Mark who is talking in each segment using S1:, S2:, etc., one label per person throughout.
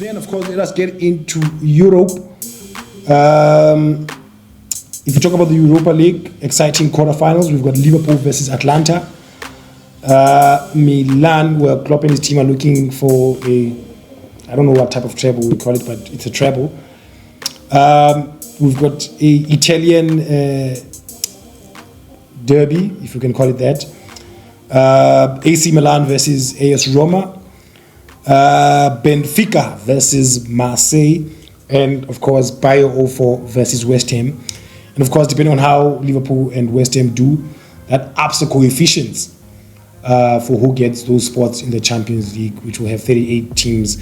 S1: Then, of course, let us get into Europe. If you talk about the Europa League, exciting quarterfinals, we've got Liverpool versus Atlanta. Milan, where Klopp and his team are looking for I don't know what type of treble we call it, but it's a treble. We've got a Italian derby, if you can call it that. AC Milan versus AS Roma. Benfica versus Marseille. And, of course, Bayer 04 versus West Ham. And, of course, depending on how Liverpool and West Ham do, that ups the coefficients for who gets those spots in the Champions League, which will have 38 teams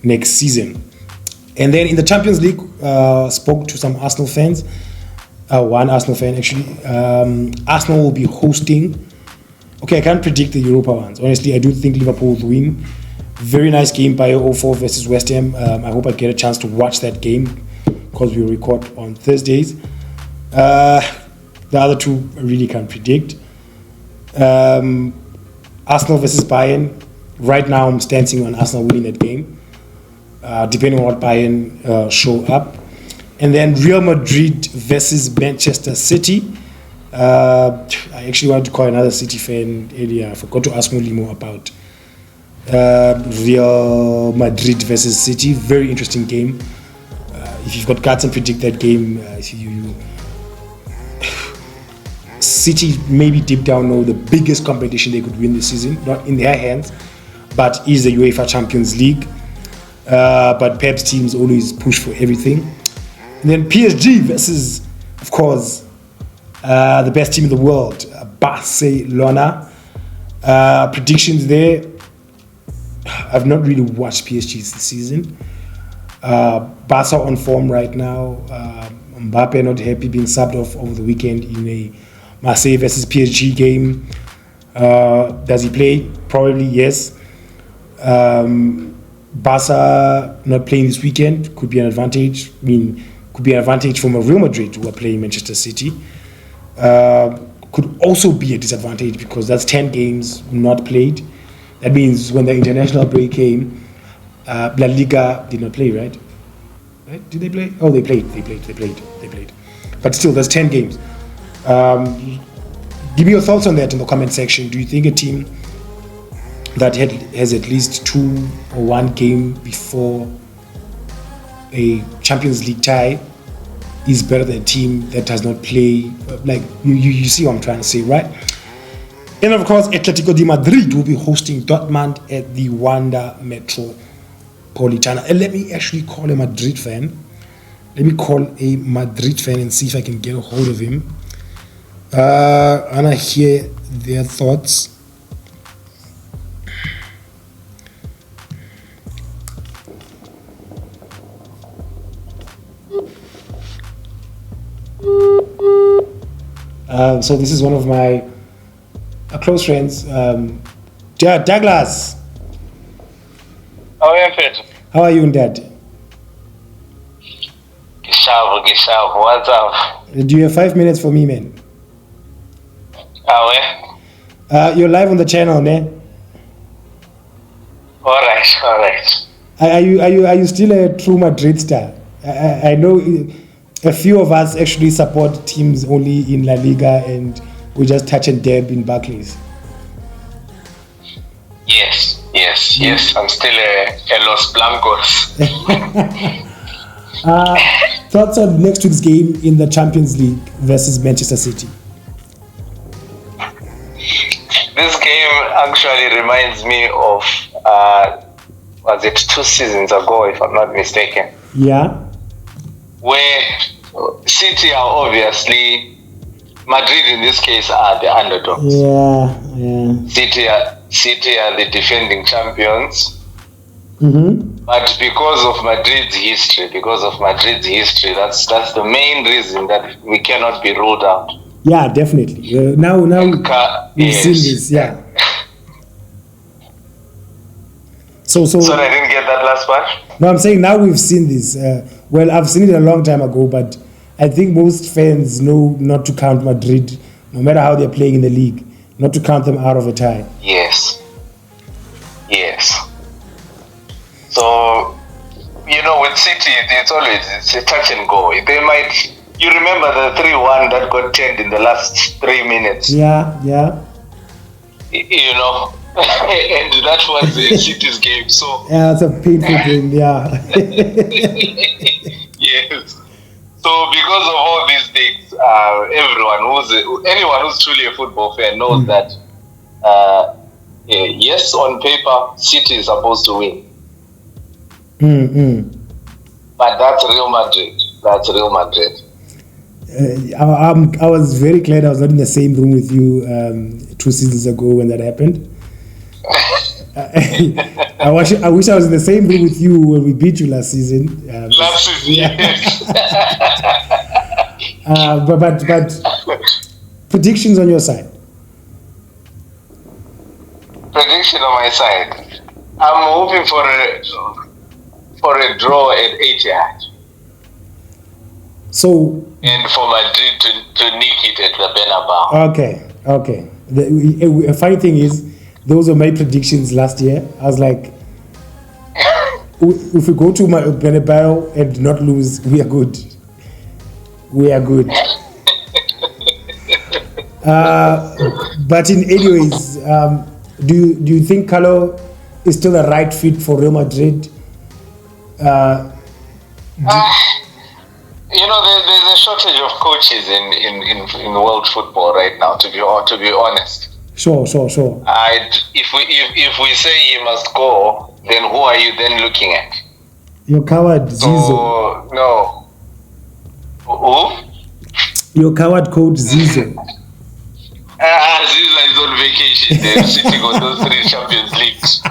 S1: next season. And then in the Champions League, spoke to some Arsenal fans. One Arsenal fan, actually. Arsenal will be hosting. Okay, I can't predict the Europa ones. Honestly, I do think Liverpool will win. Very nice game by 04 versus West Ham. I hope I get a chance to watch that game because we record on Thursdays. The other two I really can't predict. Arsenal versus Bayern. Right now, I'm stancing on Arsenal winning that game, depending on what Bayern show up. And then Real Madrid versus Manchester City. I actually wanted to call another City fan earlier. I forgot to ask Mulimo about Real Madrid versus City. Very interesting game. If you've got guts and predict that game, City maybe deep down know the biggest competition they could win this season, not in their hands, but is the UEFA Champions League. But Pep's teams always push for everything. And then PSG versus, of course, the best team in the world, Barcelona. Predictions there. I've not really watched PSG this season. Barca on form right now. Mbappe not happy being subbed off over the weekend in a Marseille versus PSG game. Does he play? Probably yes. Barca not playing this weekend could be an advantage. Could be an advantage from a Real Madrid who are playing Manchester City. Could also be a disadvantage because that's 10 games not played. That means when the international break came, La Liga did not play, right? Right? Did they play? Oh, they played. But still, there's 10 games. Give me your thoughts on that in the comment section. Do you think a team that has at least 2 or 1 game before a Champions League tie is better than a team that does not play? Like, you see what I'm trying to say, right? And of course, Atletico de Madrid will be hosting Dortmund at the Wanda Metropolitana. And let me actually call a Madrid fan. Let me call a Madrid fan and see if I can get a hold of him. I want to hear their thoughts. So this is one of my close friends, Douglas.
S2: How are you, Pedro?
S1: How are you, Dad?
S2: Gishavu, what's up?
S1: Do you have 5 minutes for me, man? You're live on the channel, ne?
S2: All right.
S1: Are you still a true Madrid star? I know a few of us actually support teams only in La Liga and we just touch and dab in Barclays.
S2: Yes. I'm still a Los Blancos.
S1: Thoughts on next week's game in the Champions League versus Manchester City?
S2: This game actually reminds me of, was it 2 seasons ago, if I'm not mistaken?
S1: Yeah.
S2: Where City are obviously, Madrid in this case are the underdogs.
S1: Yeah.
S2: City are the defending champions.
S1: Mm-hmm.
S2: But because of Madrid's history, that's the main reason that we cannot be ruled out.
S1: Yeah, definitely. Now we've seen this. Yeah. So
S2: Sorry, I didn't get that last part.
S1: No, I'm saying now we've seen this. Well, I've seen it a long time ago, but I think most fans know not to count Madrid, no matter how they're playing in the league, not to count them out of a tie.
S2: Yes. So City, it's a touch and go. They might. You remember the 3-1 that got turned in the last 3 minutes?
S1: Yeah.
S2: You know, and that was the City's game. So
S1: Yeah, it's a painful game. Yeah.
S2: yes. So because of all these things, anyone who's truly a football fan knows that yes, on paper, City is supposed to win. But that's Real Madrid. That's Real Madrid.
S1: I was very glad I was not in the same room with you 2 seasons ago when that happened. I wish I was in the same room with you when we beat you last season.
S2: Last season, yes.
S1: But predictions on your side?
S2: Prediction on my side. I'm hoping for a draw at Etihad.
S1: So.
S2: And for Madrid to nick it at the Bernabeu.
S1: Okay. The funny thing is, those were my predictions last year. I was like, if we go to Bernabeu and not lose, we are good. But in anyways, do you think Carlo is still the right fit for Real Madrid?
S2: You know, there's a shortage of coaches in world football right now. To be honest.
S1: Sure.
S2: If we say he must go, then who are you then looking at?
S1: Your coward Zizou.
S2: No. Who?
S1: Your coward coach Zizou.
S2: Zizou is on vacation. They're sitting on those 3 Champions Leagues.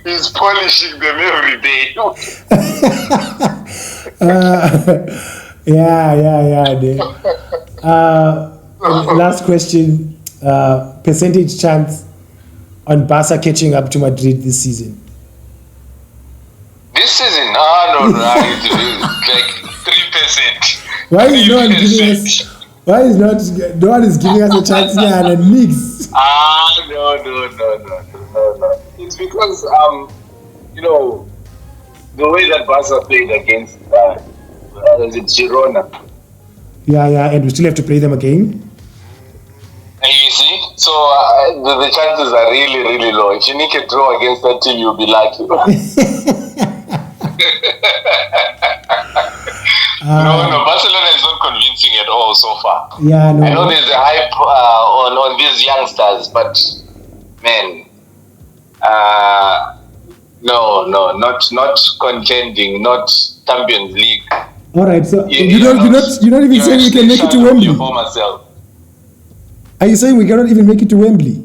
S2: He's polishing them every day.
S1: Last question. Percentage chance on Barca catching up to Madrid this season?
S2: This season? No, like 3%.
S1: Why is no one giving us? Why is no one is giving us a chance here and a mix?
S2: No. It's because you know, the way that Barca played against Girona.
S1: Yeah, and we still have to play them again.
S2: And you see, so the chances are really, really low. If you need a draw against that team, you'll be lucky. No, Barcelona is not convincing at all so far.
S1: Yeah, no.
S2: I know there's a hype on these youngsters, but man, no, not contending, not Champions League.
S1: All right, so you're not even saying we can make it to Wembley. Are you saying we cannot even make it to Wembley?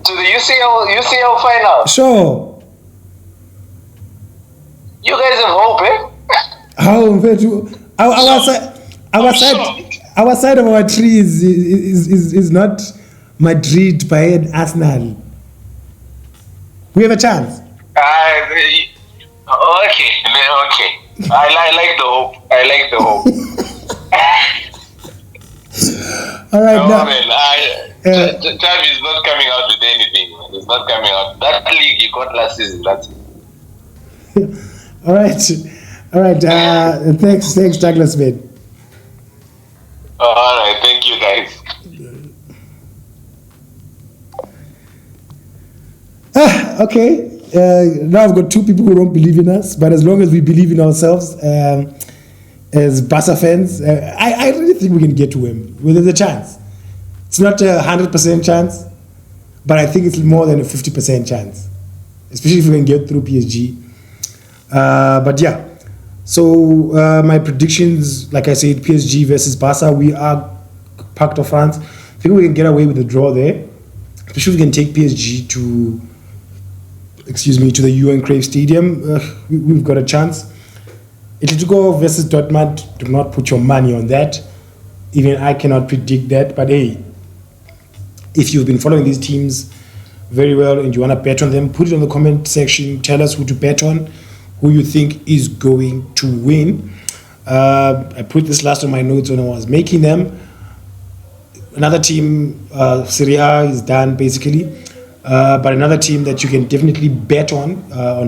S2: To the UCL final.
S1: Sure.
S2: You guys have hope, eh?
S1: How our side of our tree is not Madrid, Bayern, Arsenal. We have a chance.
S2: Okay. I like the hope.
S1: All right,
S2: no, man. Time is not coming out with anything. It's not coming out. That league you got last season. That's it.
S1: All right. Thanks, Douglas, man.
S2: All right. Thank you, guys.
S1: Okay. Now I've got 2 people who don't believe in us, but as long as we believe in ourselves as Barca fans, I really think we can get to him. Well, there's a chance. It's not a 100% chance, but I think it's more than a 50% chance, especially if we can get through PSG. But yeah, so my predictions, like I said, PSG versus Barca, we are Parc de France. I think we can get away with a draw there, especially if we can take PSG to the Johan Cruyff Stadium. We've got a chance. Atletico versus Dortmund, do not put your money on that. Even I cannot predict that. But hey, if you've been following these teams very well and you want to bet on them, put it in the comment section. Tell us who to bet on, who you think is going to win. I put this last on my notes when I was making them. Another team, Serie A, is done basically. But another team that you can definitely bet on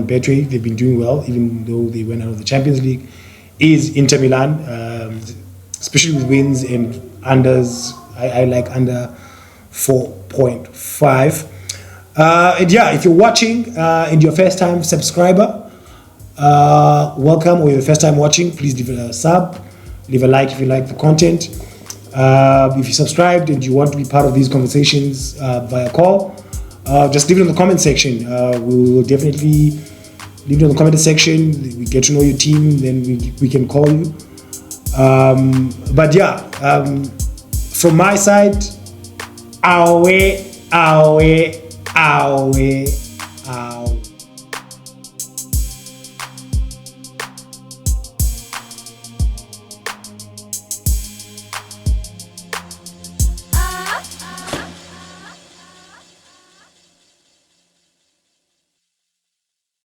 S1: Betway, they've been doing well, even though they went out of the Champions League, is Inter Milan, especially with wins and unders. I like under 4.5. And yeah, if you're watching and you're a first time subscriber, welcome, or you're first time watching, please leave a sub, leave a like if you like the content. If you subscribed and you want to be part of these conversations via call, just leave it in the comment section. We will definitely leave it in the comment section. We get to know your team, then we can call you. But yeah, from my side, awe.